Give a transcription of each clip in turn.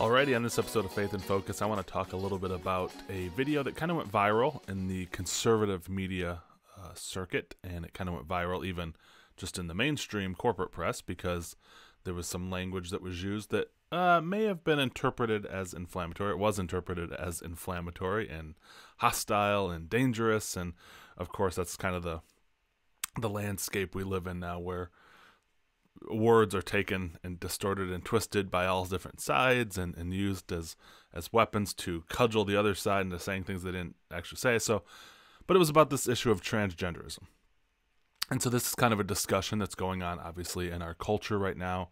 Alrighty, on this episode of Faith in Focus, I want to talk a little bit about a video that kind of went viral in the conservative media circuit, and it kind of went viral even just in the mainstream corporate press because there was some language that was used that may have been interpreted as inflammatory. It was interpreted as inflammatory and hostile and dangerous, and of course that's kind of the landscape we live in now, where words are taken and distorted and twisted by all different sides and used as weapons to cudgel the other side into saying things they didn't actually say. So, but it was about this issue of transgenderism. And so this is kind of a discussion that's going on, obviously, in our culture right now,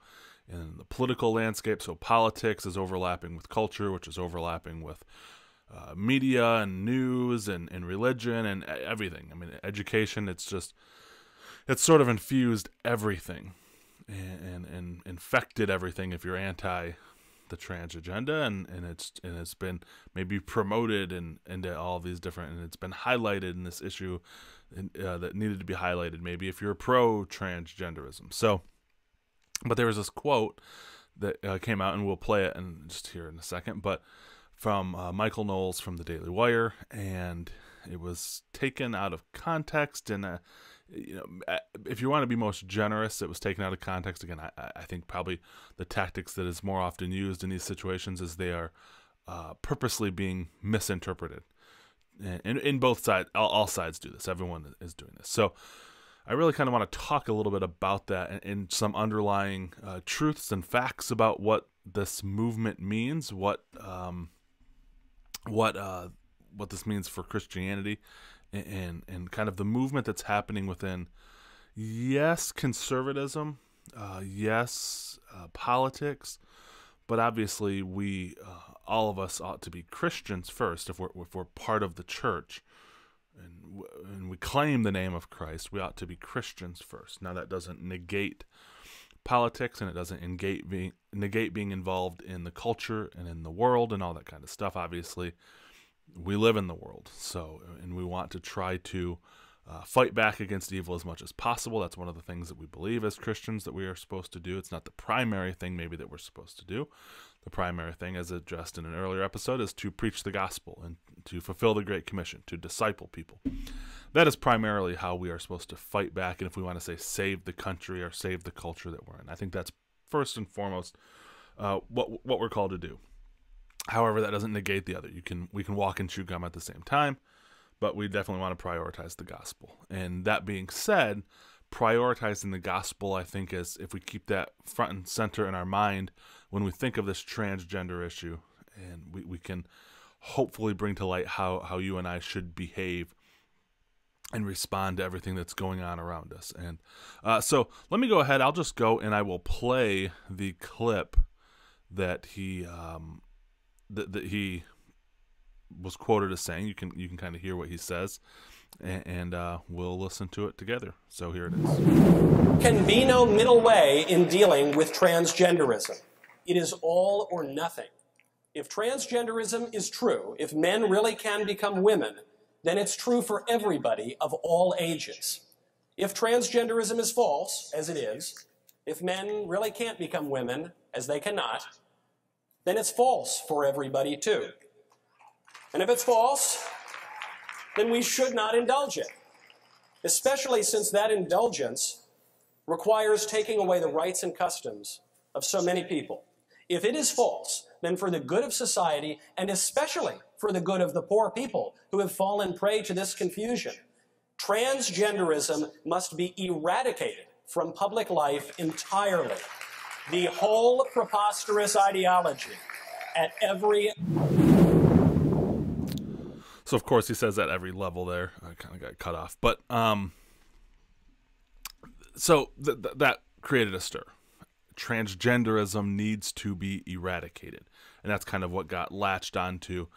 in the political landscape. So politics is overlapping with culture, which is overlapping with media and news and religion and everything. I mean, education, it's sort of infused everything. And infected everything if you're anti the trans agenda, and it's been maybe promoted into all these different, and it's been highlighted in this issue that needed to be highlighted maybe if you're pro transgenderism. So, but there was this quote that came out, and we'll play it in just here in a second, but from Michael Knowles from the Daily Wire, and it was taken out of context. And if you want to be most generous, it was taken out of context. Again, I think probably the tactics that is more often used in these situations is they are purposely being misinterpreted. And in both sides, all sides do this. Everyone is doing this. So I really kind of want to talk a little bit about that and some underlying truths and facts about what this movement means, what this means for Christianity, and kind of the movement that's happening within, yes, conservatism, yes, politics, but obviously we, all of us ought to be Christians first if we're part of the church, and we claim the name of Christ. We ought to be Christians first. Now that doesn't negate politics, and it doesn't negate being involved in the culture and in the world and all that kind of stuff. Obviously, we live in the world, and we want to try to fight back against evil as much as possible. That's one of the things that we believe as Christians that we are supposed to do. It's not the primary thing maybe that we're supposed to do. The primary thing, as addressed in an earlier episode, is to preach the gospel and to fulfill the Great Commission, to disciple people. That is primarily how we are supposed to fight back, and if we want to say save the country or save the culture that we're in. I think that's first and foremost what we're called to do. However, that doesn't negate the other. We can walk and chew gum at the same time, but we definitely want to prioritize the gospel. And that being said, prioritizing the gospel, I think, is if we keep that front and center in our mind when we think of this transgender issue, and we can hopefully bring to light how you and I should behave and respond to everything that's going on around us. And so let me go ahead. I'll just go and I will play the clip that he that he was quoted as saying. You can kind of hear what he says, and we'll listen to it together. So here it is. Can be no middle way in dealing with transgenderism. It is all or nothing. If transgenderism is true, if men really can become women, then it's true for everybody of all ages. If transgenderism is false, as it is, if men really can't become women, as they cannot, then it's false for everybody too. And if it's false, then we should not indulge it, especially since that indulgence requires taking away the rights and customs of so many people. If it is false, then for the good of society, and especially for the good of the poor people who have fallen prey to this confusion, transgenderism must be eradicated from public life entirely. The whole preposterous ideology at every... So, of course, he says at every level there. I kind of got cut off. But, so that created a stir. Transgenderism needs to be eradicated. And that's kind of what got latched onto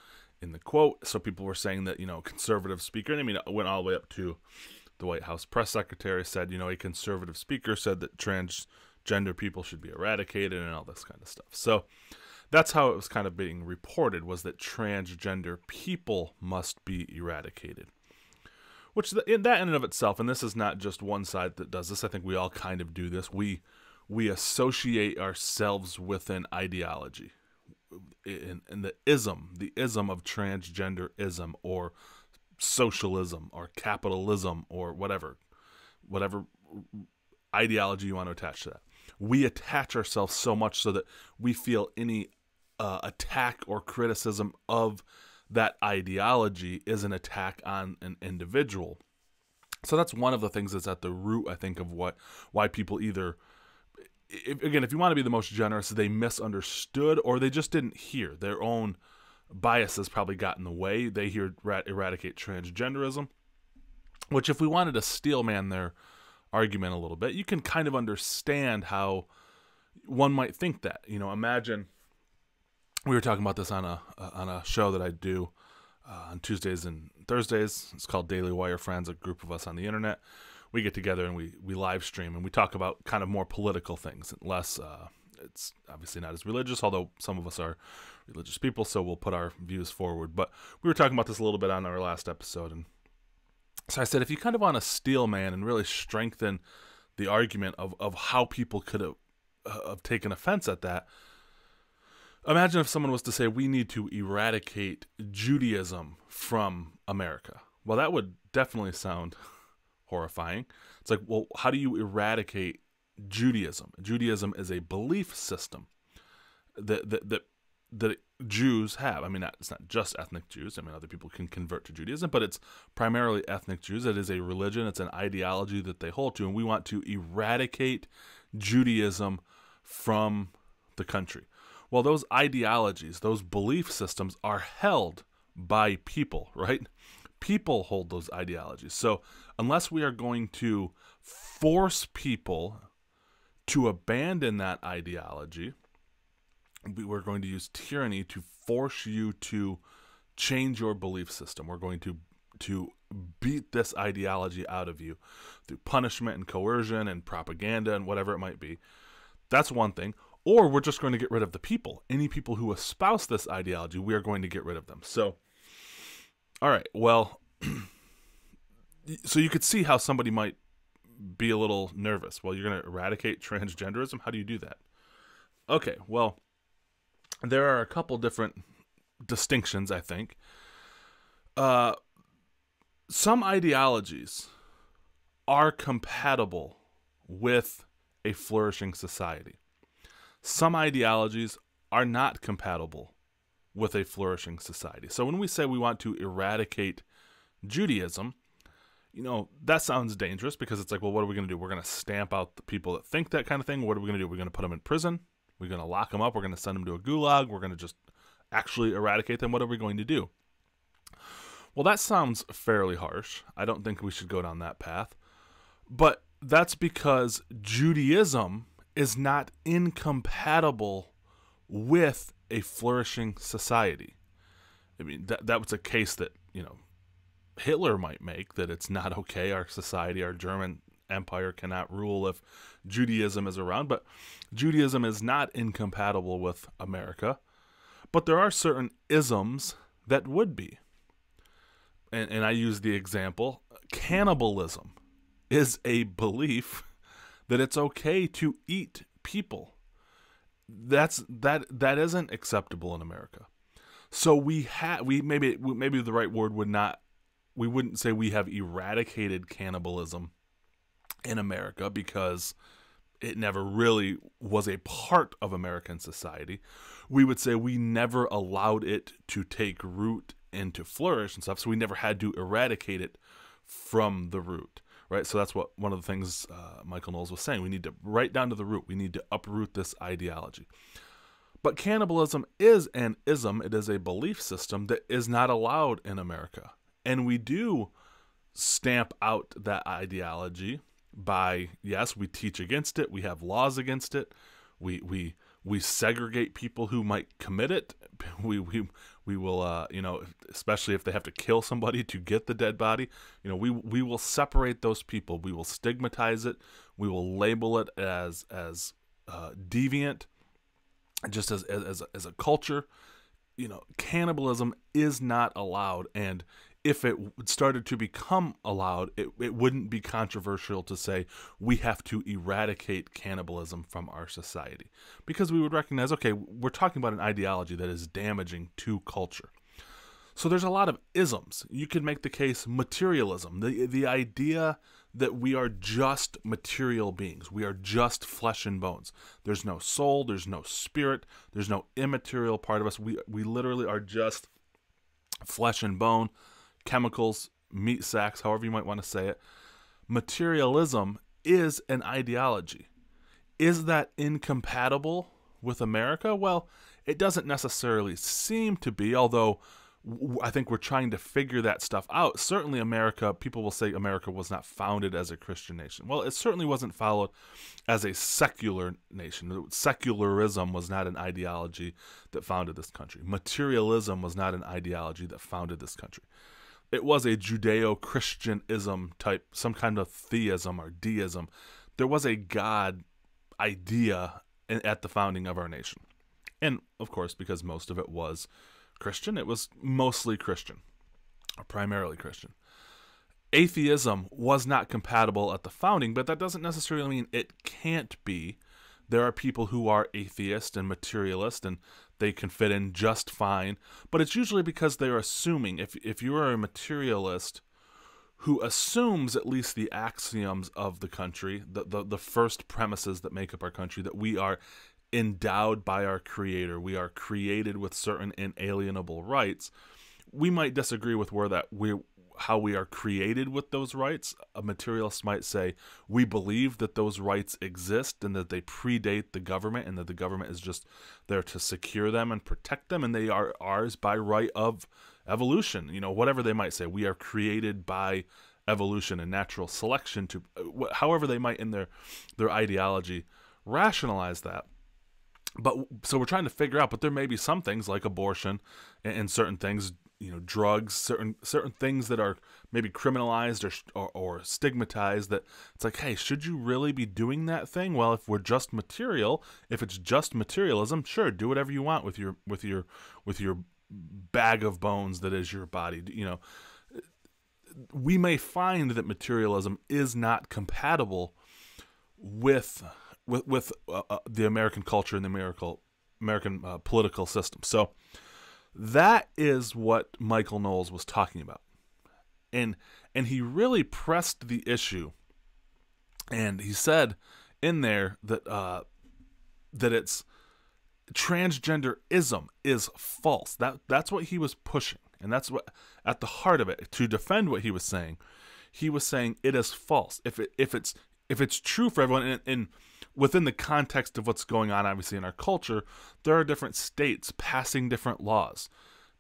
in the quote. So people were saying that, conservative speaker, and I mean, it went all the way up to the White House press secretary said, a conservative speaker said that transgender people should be eradicated and all this kind of stuff. So that's how it was kind of being reported, was that transgender people must be eradicated. Which in that in and of itself, and this is not just one side that does this, I think we all kind of do this, we associate ourselves with an ideology. in the ism of transgenderism or socialism or capitalism or whatever ideology you want to attach to that. We attach ourselves so much so that we feel any attack or criticism of that ideology is an attack on an individual. So that's one of the things that's at the root, I think, of why people either, if you want to be the most generous, they misunderstood or they just didn't hear. Their own biases probably got in the way. They hear eradicate transgenderism, which if we wanted to steelman their argument a little bit, you can kind of understand how one might think that. Imagine, we were talking about this on a show that I do on Tuesdays and Thursdays. It's called Daily Wire Friends, a group of us on the internet. We get together and we live stream and we talk about kind of more political things. Less, it's obviously not as religious, although some of us are religious people, so we'll put our views forward. But we were talking about this a little bit on our last episode. And so I said, if you kind of want to steelman and really strengthen the argument of how people could have taken offense at that, imagine if someone was to say, we need to eradicate Judaism from America. Well, that would definitely sound horrifying. It's like, well, how do you eradicate Judaism? Judaism is a belief system that Jews have. I mean, it's not just ethnic Jews. I mean, other people can convert to Judaism, but it's primarily ethnic Jews. It is a religion. It's an ideology that they hold to, and we want to eradicate Judaism from the country. Well, those ideologies, those belief systems are held by people, right? People hold those ideologies. So unless we are going to force people to abandon that ideology, we're going to use tyranny to force you to change your belief system. We're going to beat this ideology out of you through punishment and coercion and propaganda and whatever it might be. That's one thing. Or we're just going to get rid of the people. Any people who espouse this ideology, we are going to get rid of them. So, all right, well, so you could see how somebody might be a little nervous. Well, you're going to eradicate transgenderism? How do you do that? Okay, well, there are a couple different distinctions, I think. Some ideologies are compatible with a flourishing society. Some ideologies are not compatible with a flourishing society. So when we say we want to eradicate Judaism, that sounds dangerous because it's like, well, what are we going to do? We're going to stamp out the people that think that kind of thing. What are we going to do? We're going to put them in prison. We're going to lock them up. We're going to send them to a gulag. We're going to just actually eradicate them. What are we going to do? Well, that sounds fairly harsh. I don't think we should go down that path. But that's because Judaism is not incompatible with a flourishing society. I mean, that was a case that, Hitler might make, that it's not okay, our society, our German empire cannot rule if Judaism is around, but Judaism is not incompatible with America. But there are certain isms that would be. And I use the example, cannibalism is a belief that it's okay to eat people. That isn't acceptable in America. So maybe the right word we wouldn't say we have eradicated cannibalism in America because it never really was a part of American society. We would say we never allowed it to take root and to flourish and stuff, so we never had to eradicate it from the root. Right, so that's what one of the things Michael Knowles was saying. We need to right down to the root. We need to uproot this ideology. But cannibalism is an ism. It is a belief system that is not allowed in America. And we do stamp out that ideology by, yes, we teach against it. We have laws against it. We segregate people who might commit it. We will, especially if they have to kill somebody to get the dead body, we will separate those people. We will stigmatize it. We will label it as deviant, just as a culture. Cannibalism is not allowed. And if it started to become allowed, it wouldn't be controversial to say we have to eradicate cannibalism from our society, because we would recognize, okay, we're talking about an ideology that is damaging to culture. So there's a lot of isms. You could make the case materialism, the idea that we are just material beings. We are just flesh and bones. There's no soul, there's no spirit, there's no immaterial part of us. We literally are just flesh and bone, chemicals, meat sacks, however you might want to say it. Materialism is an ideology. Is that incompatible with America? Well, it doesn't necessarily seem to be, although I think we're trying to figure that stuff out. Certainly America, people will say America was not founded as a Christian nation. Well, it certainly wasn't founded as a secular nation. Secularism was not an ideology that founded this country. Materialism was not an ideology that founded this country. It was a Judeo-Christianism type, some kind of theism or deism. There was a God idea at the founding of our nation. And, of course, because most of it was Christian, it was mostly Christian, or primarily Christian. Atheism was not compatible at the founding, but that doesn't necessarily mean it can't be. There are people who are atheist and materialist, and they can fit in just fine, but it's usually because they're assuming, if you are a materialist who assumes at least the axioms of the country, the first premises that make up our country, that we are endowed by our Creator, we are created with certain inalienable rights. We might disagree with how we are created with those rights. A materialist might say we believe that those rights exist and that they predate the government, and that the government is just there to secure them and protect them, and they are ours by right of evolution. Whatever they might say, we are created by evolution and natural selection, to however they might in their ideology rationalize that. But so we're trying to figure out, but there may be some things like abortion and certain things, drugs, certain things that are maybe criminalized or stigmatized, that it's like, hey, should you really be doing that thing? Well, if we're just material, if it's just materialism, sure, do whatever you want with your bag of bones that is your body. We may find that materialism is not compatible with the American culture and the American political system. So that is what Michael Knowles was talking about, and he really pressed the issue, and he said in there that it's transgenderism is false. That's what he was pushing, and that's what at the heart of it. To defend what he was saying it is false. If it's true for everyone, and within the context of what's going on, obviously, in our culture, there are different states passing different laws.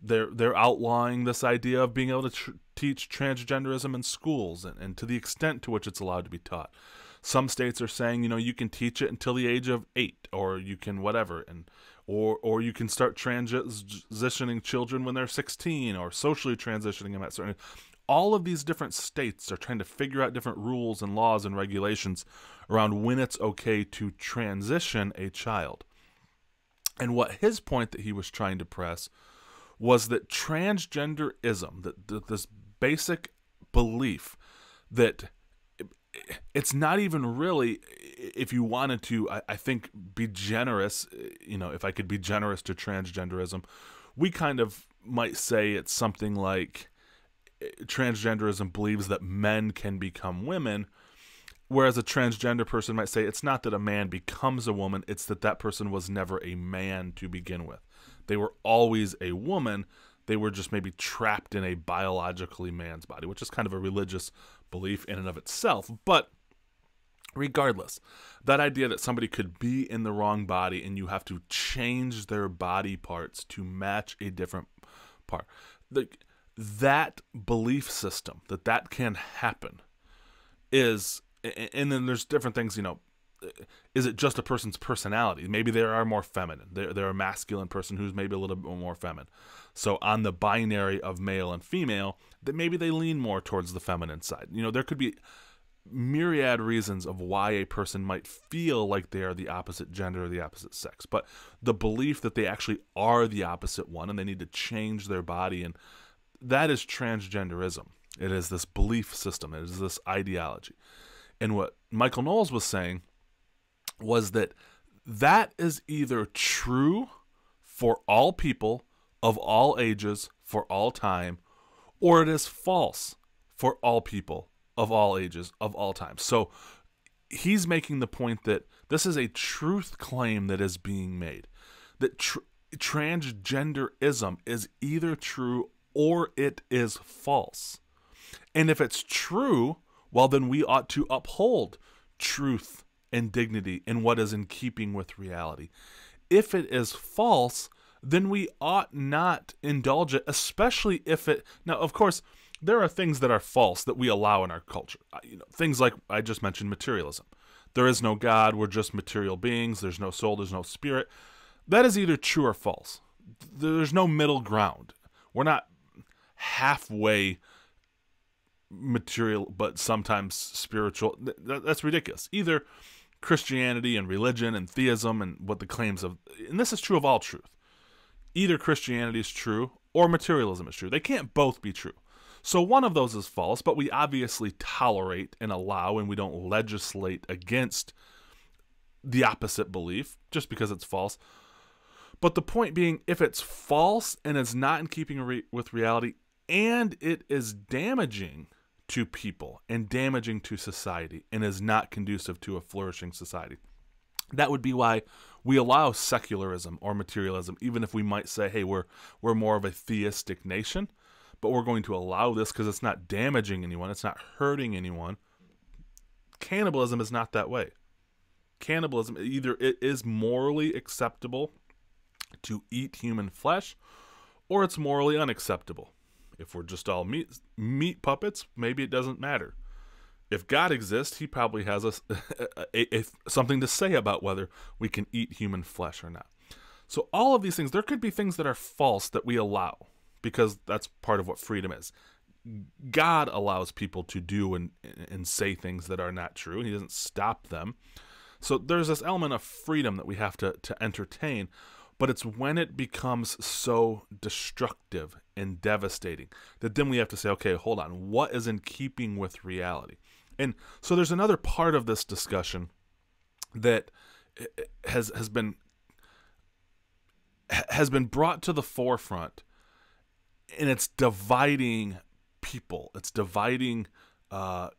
They're outlawing this idea of being able to teach transgenderism in schools, and to the extent to which it's allowed to be taught. Some states are saying, you can teach it until the age of 8, or you can whatever, or you can start transitioning children when they're 16, or socially transitioning them at certain. All of these different states are trying to figure out different rules and laws and regulations around when it's okay to transition a child. And what his point that he was trying to press was that transgenderism, that this basic belief that it's not even really, if you wanted to, I think, be generous, if I could be generous to transgenderism, we kind of might say it's something like transgenderism believes that men can become women, whereas a transgender person might say it's not that a man becomes a woman, it's that person was never a man to begin with. They were always a woman. They were just maybe trapped in a biologically man's body, which is kind of a religious belief in and of itself. But regardless, that idea that somebody could be in the wrong body and you have to change their body parts to match a different part, that belief system, that can happen, is, and then there's different things, is it just a person's personality? Maybe they are more feminine. They're a masculine person who's maybe a little bit more feminine. So on the binary of male and female, that maybe they lean more towards the feminine side. There could be myriad reasons of why a person might feel like they are the opposite gender or the opposite sex. But the belief that they actually are the opposite one and they need to change their body and that is transgenderism. It is this belief system. It is this ideology. And what Michael Knowles was saying was that that is either true for all people of all ages for all time, or it is false for all people of all ages of all time. So he's making the point that this is a truth claim that is being made, that transgenderism is either true or it is false. And if it's true, well, then we ought to uphold truth and dignity in what is in keeping with reality. If it is false, then we ought not indulge it, especially if it... Now, of course, there are things that are false that we allow in our culture. Things like I just mentioned, materialism. There is no God, we're just material beings, there's no soul, there's no spirit. That is either true or false. There's no middle ground. We're not halfway material, but sometimes spiritual. That's ridiculous. Either Christianity and religion and theism and what the claims of... And this is true of all truth. Either Christianity is true or materialism is true. They can't both be true. So one of those is false, but we obviously tolerate and allow, and we don't legislate against the opposite belief just because it's false. But the point being, if it's false and it's not in keeping with reality, and it is damaging to people and damaging to society and is not conducive to a flourishing society, that would be why we allow secularism or materialism, even if we might say, hey, we're more of a theistic nation, but we're going to allow this because it's not damaging anyone, it's not hurting anyone. Cannibalism is not that way. Cannibalism, either it is morally acceptable to eat human flesh, or it's morally unacceptable. If we're just all meat puppets, maybe it doesn't matter. If God exists, he probably has something to say about whether we can eat human flesh or not. So all of these things, there could be things that are false that we allow, because that's part of what freedom is. God allows people to do and say things that are not true. He doesn't stop them. So there's this element of freedom that we have to entertain, but it's when it becomes so destructive and devastating that then we have to say, okay, hold on, what is in keeping with reality? And so there's another part of this discussion that has been brought to the forefront, and it's dividing people. It's dividing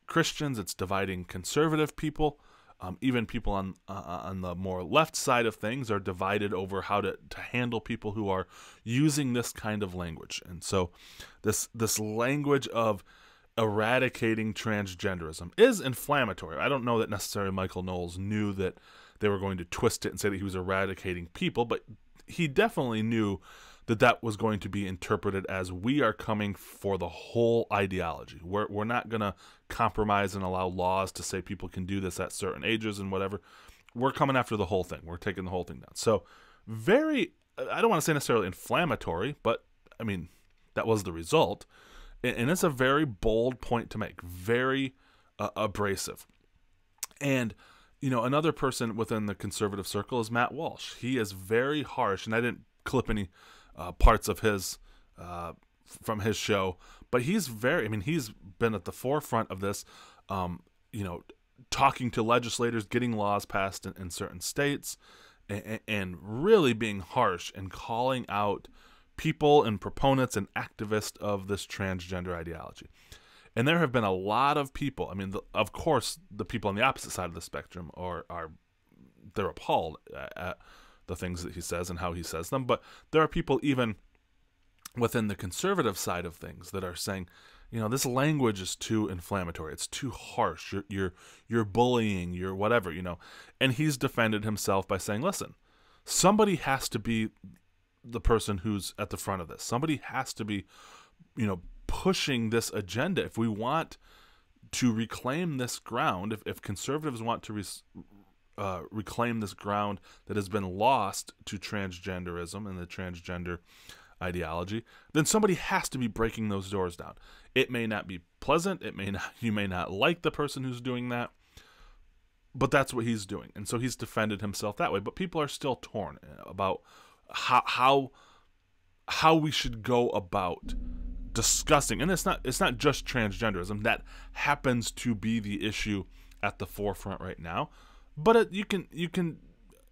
Christians. It's dividing conservative people. Even people on the more left side of things are divided over how to handle people who are using this kind of language. And so this language of eradicating transgenderism is inflammatory. I don't know that necessarily Michael Knowles knew that they were going to twist it and say that he was eradicating people, but he definitely knew that that was going to be interpreted as we are coming for the whole ideology. We're not going to compromise and allow laws to say people can do this at certain ages and whatever. We're coming after the whole thing. We're taking the whole thing down. So very, I don't want to say necessarily inflammatory, but I mean, that was the result. And it's a very bold point to make, very abrasive. And, you know, another person within the conservative circle is Matt Walsh. He is very harsh, and I didn't clip any parts of his from his show, but he's he's been at the forefront of this, you know, talking to legislators, getting laws passed in certain states, and really being harsh and calling out people and proponents and activists of this transgender ideology. And there have been a lot of people, I mean, of course, the people on the opposite side of the spectrum they're appalled at the things that he says and how he says them, but there are people even within the conservative side of things that are saying, you know, this language is too inflammatory, it's too harsh, you're bullying, you're whatever, you know. And he's defended himself by saying, listen, somebody has to be the person who's at the front of this. Somebody has to be, you know, pushing this agenda. If we want to reclaim this ground, if conservatives want to reclaim this ground that has been lost to transgenderism and the transgender ideology, then somebody has to be breaking those doors down. It may not be pleasant. You may not like the person who's doing that, but that's what he's doing. And so he's defended himself that way. But people are still torn about how we should go about disgusting. And it's not just transgenderism that happens to be the issue at the forefront right now, but you can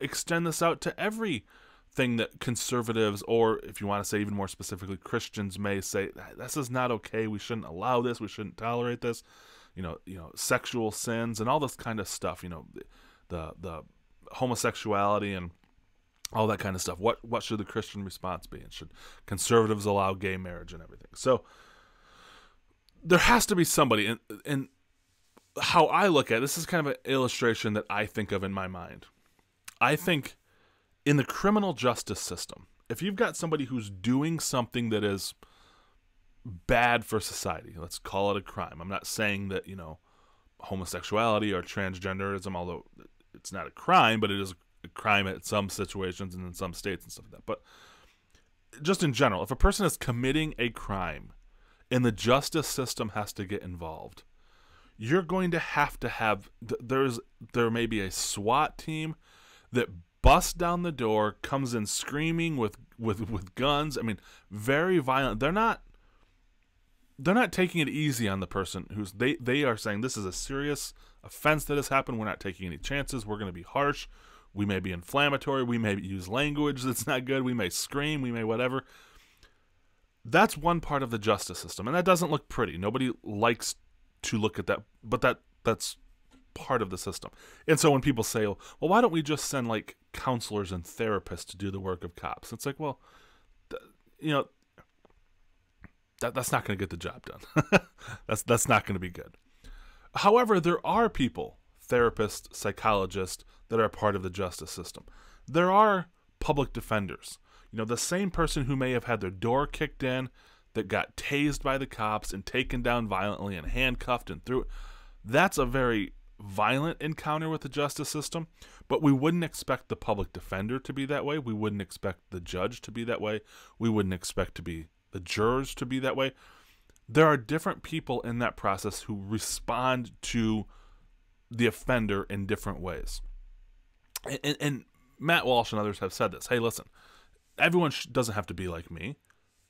extend this out to everything that conservatives, or if you want to say even more specifically, Christians may say, this is not okay. We shouldn't allow this. We shouldn't tolerate this. Sexual sins and all this kind of stuff. The homosexuality and all that kind of stuff. What should the Christian response be? And should conservatives allow gay marriage and everything? So there has to be somebody, and how I look at it, this is kind of an illustration that I think of in my mind. I think in the criminal justice system, if you've got somebody who's doing something that is bad for society, let's call it a crime. I'm not saying that, homosexuality or transgenderism, although it's not a crime, but it is a crime at some situations and in some states and stuff like that. But just in general, if a person is committing a crime and the justice system has to get involved, you're going to have there may be a SWAT team that busts down the door, comes in screaming with guns. I mean, very violent. They're not taking it easy on the person who's they are saying this is a serious offense that has happened. We're not taking any chances. We're going to be harsh. We may be inflammatory. We may use language that's not good. We may scream. We may whatever. That's one part of the justice system, and that doesn't look pretty. Nobody likes to look at that, but that's part of the system. And so when people say, well, why don't we just send like counselors and therapists to do the work of cops? It's like, well, that's not going to get the job done. That's not going to be good. However, there are people, therapists, psychologists, that are part of the justice system. There are public defenders. The same person who may have had their door kicked in, that got tased by the cops and taken down violently and handcuffed and threw. That's a very violent encounter with the justice system, but we wouldn't expect the public defender to be that way. We wouldn't expect the judge to be that way. We wouldn't expect the jurors to be that way. There are different people in that process who respond to the offender in different ways. And Matt Walsh and others have said this. Hey, listen, everyone doesn't have to be like me,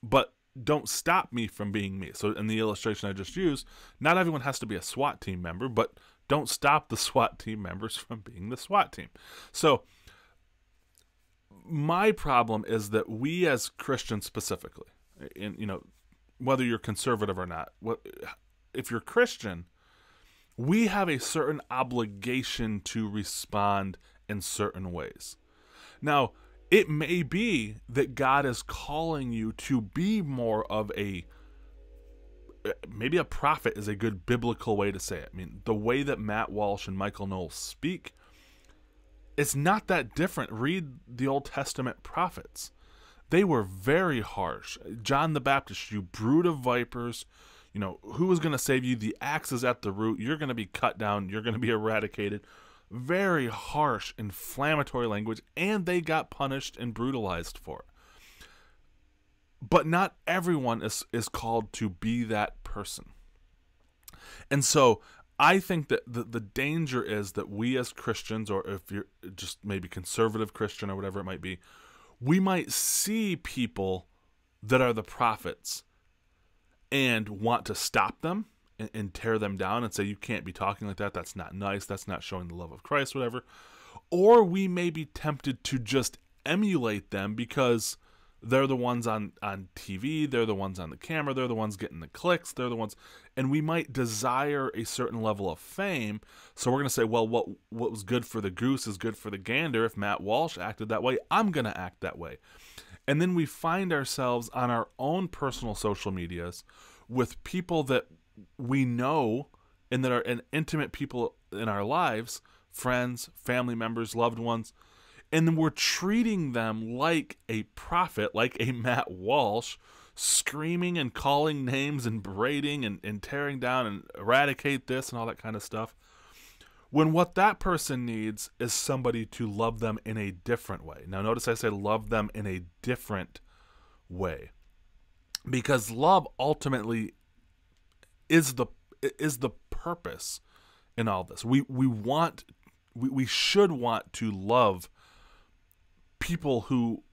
but don't stop me from being me. So in the illustration I just used, not everyone has to be a SWAT team member, but don't stop the SWAT team members from being the SWAT team. So my problem is that we as Christians specifically, whether you're conservative or not, if you're Christian, we have a certain obligation to respond in certain ways. Now, it may be that God is calling you to be more of maybe a prophet is a good biblical way to say it. I mean, the way that Matt Walsh and Michael Knowles speak, it's not that different. Read the Old Testament prophets. They were very harsh. John the Baptist, you brood of vipers, who is going to save you? The axe is at the root. You're going to be cut down. You're going to be eradicated. Very harsh, inflammatory language, and they got punished and brutalized for it. But not everyone is called to be that person. And so I think that the danger is that we as Christians, or if you're just maybe conservative Christian or whatever it might be, we might see people that are the prophets and want to stop them and tear them down and say, you can't be talking like that. That's not nice. That's not showing the love of Christ, whatever. Or we may be tempted to just emulate them because they're the ones on TV. They're the ones on the camera. They're the ones getting the clicks. They're the ones. And we might desire a certain level of fame. So we're going to say, well, what was good for the goose is good for the gander. If Matt Walsh acted that way, I'm going to act that way. And then we find ourselves on our own personal social medias with people that we know and that are intimate people in our lives, friends, family members, loved ones, and then we're treating them like a prophet, like a Matt Walsh, screaming and calling names and berating and tearing down and eradicate this and all that kind of stuff, when what that person needs is somebody to love them in a different way. Now notice I say love them in a different way, because love ultimately is the purpose in all this. We should want to love people who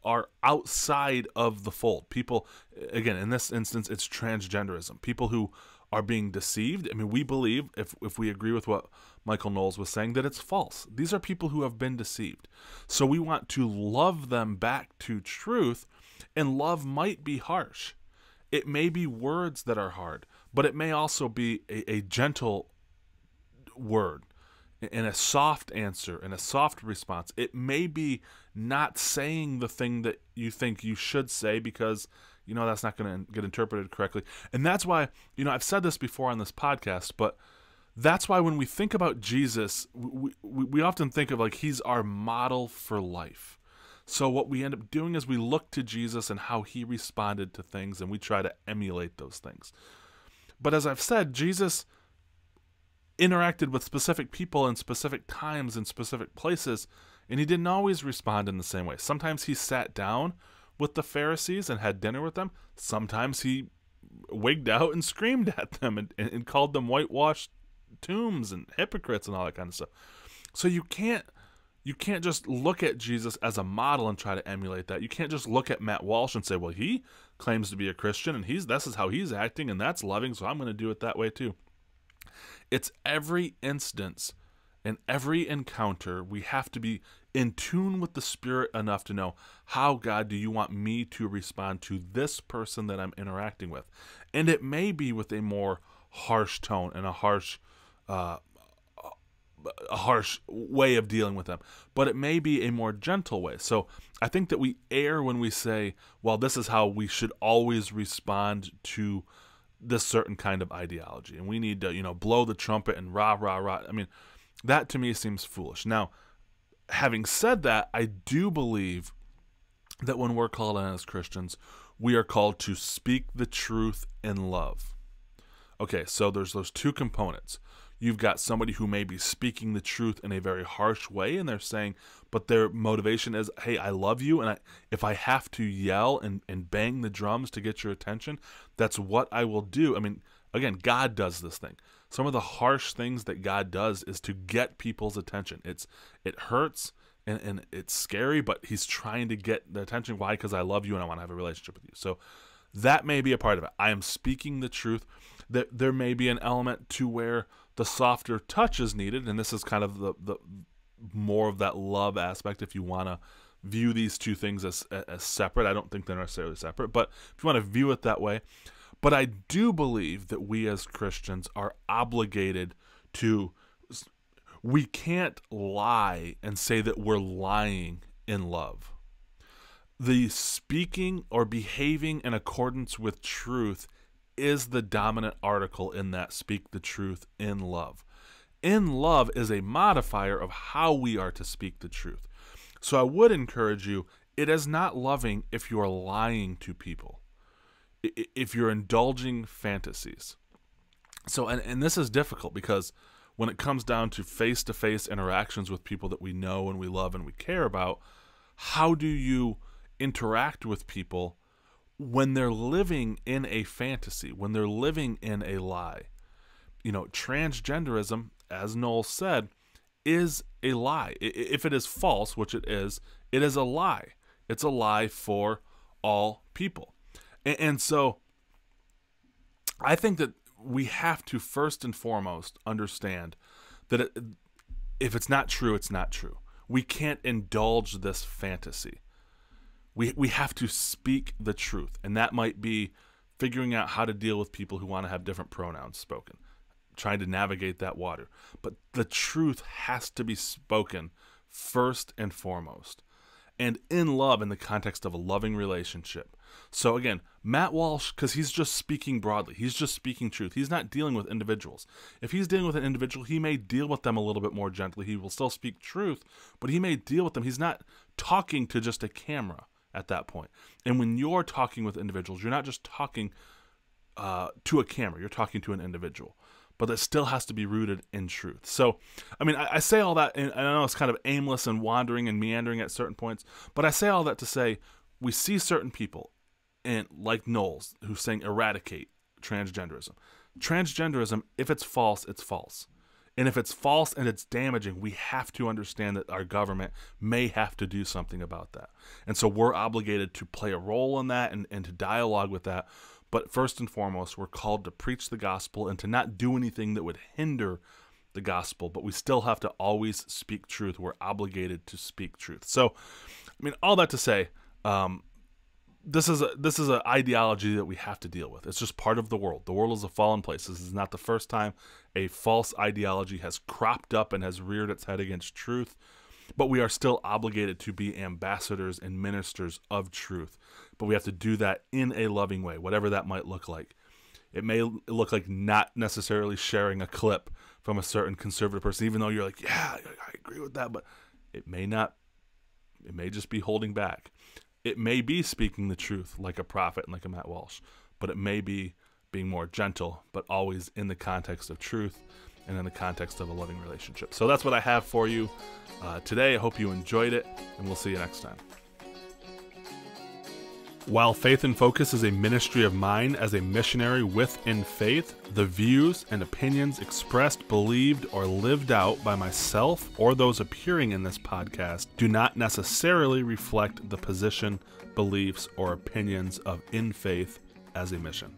are outside of the fold. People, again, in this instance, it's transgenderism. People who are being deceived. I mean, we believe, if we agree with what Michael Knowles was saying, that it's false. These are people who have been deceived. So we want to love them back to truth, and love might be harsh. It may be words that are hard, but it may also be a gentle word and a soft answer and a soft response. It may be not saying the thing that you think you should say because, you know, that's not going to get interpreted correctly. And that's why, you know, I've said this before on this podcast, but that's why when we think about Jesus, we often think of like he's our model for life. So what we end up doing is we look to Jesus and how he responded to things, and we try to emulate those things. But as I've said, Jesus interacted with specific people in specific times in specific places, and he didn't always respond in the same way. Sometimes he sat down with the Pharisees and had dinner with them. Sometimes he wigged out and screamed at them and called them whitewashed tombs and hypocrites and all that kind of stuff. So you can't just look at Jesus as a model and try to emulate that. You can't just look at Matt Walsh and say, well, he claims to be a Christian and this is how he's acting and that's loving, so I'm going to do it that way too. It's every instance and every encounter we have to be in tune with the Spirit enough to know, how, God, do you want me to respond to this person that I'm interacting with? And it may be with a more harsh tone and a harsh way of dealing with them, but it may be a more gentle way. So I think that we err when we say, well, this is how we should always respond to this certain kind of ideology, and we need to, you know, blow the trumpet and rah, rah, rah. I mean, that to me seems foolish. Now, having said that, I do believe that when we're called on as Christians, we are called to speak the truth in love. Okay, so there's those two components. You've got somebody who may be speaking the truth in a very harsh way, and they're saying, but their motivation is, hey, I love you, and if I have to yell and bang the drums to get your attention, that's what I will do. I mean, again, God does this thing. Some of the harsh things that God does is to get people's attention. It hurts, and it's scary, but he's trying to get the attention. Why? Because I love you, and I want to have a relationship with you. So that may be a part of it. I am speaking the truth. There may be an element to where the softer touch is needed, and this is kind of the more of that love aspect. If you want to view these two things as separate, I don't think they're necessarily separate, but if you want to view it that way. But I do believe that we as Christians are obligated to, we can't lie and say that we're lying in love. The speaking or behaving in accordance with truth is the dominant article in that speak the truth in love. In love is a modifier of how we are to speak the truth. So I would encourage you, it is not loving if you are lying to people, if you're indulging fantasies. So, and this is difficult because when it comes down to face-to-face interactions with people that we know and we love and we care about, how do you interact with people when they're living in a fantasy, when they're living in a lie? You know, transgenderism, as Knowles said, is a lie. If it is false, which it is a lie. It's a lie for all people. And so I think that we have to first and foremost understand that if it's not true, it's not true. We can't indulge this fantasy. We have to speak the truth, and that might be figuring out how to deal with people who want to have different pronouns spoken, trying to navigate that water. But the truth has to be spoken first and foremost, and in love, in the context of a loving relationship. So again, Matt Walsh, because he's just speaking broadly, he's just speaking truth. He's not dealing with individuals. If he's dealing with an individual, he may deal with them a little bit more gently. He will still speak truth, but he may deal with them. He's not talking to just a camera at that point. And when you're talking with individuals, you're not just talking to a camera, you're talking to an individual. But that still has to be rooted in truth. So, I mean, I say all that, and I know it's kind of aimless and wandering and meandering at certain points, but I say all that to say we see certain people, and like Knowles, who's saying eradicate transgenderism. Transgenderism, if it's false, it's false. And if it's false and it's damaging, we have to understand that our government may have to do something about that. And so we're obligated to play a role in that and to dialogue with that. But first and foremost, we're called to preach the gospel and to not do anything that would hinder the gospel, but we still have to always speak truth. We're obligated to speak truth. So, I mean, all that to say, this is an ideology that we have to deal with. It's just part of the world. The world is a fallen place. This is not the first time a false ideology has cropped up and has reared its head against truth, but we are still obligated to be ambassadors and ministers of truth. But we have to do that in a loving way, whatever that might look like. It may look like not necessarily sharing a clip from a certain conservative person, even though you're like, yeah, I agree with that, but it may not. It may just be holding back. It may be speaking the truth like a prophet and like a Matt Walsh, but it may be being more gentle, but always in the context of truth and in the context of a loving relationship. So that's what I have for you today. I hope you enjoyed it, and we'll see you next time. While Faith in Focus is a ministry of mine as a missionary with InFaith, the views and opinions expressed, believed, or lived out by myself or those appearing in this podcast do not necessarily reflect the position, beliefs, or opinions of InFaith as a mission.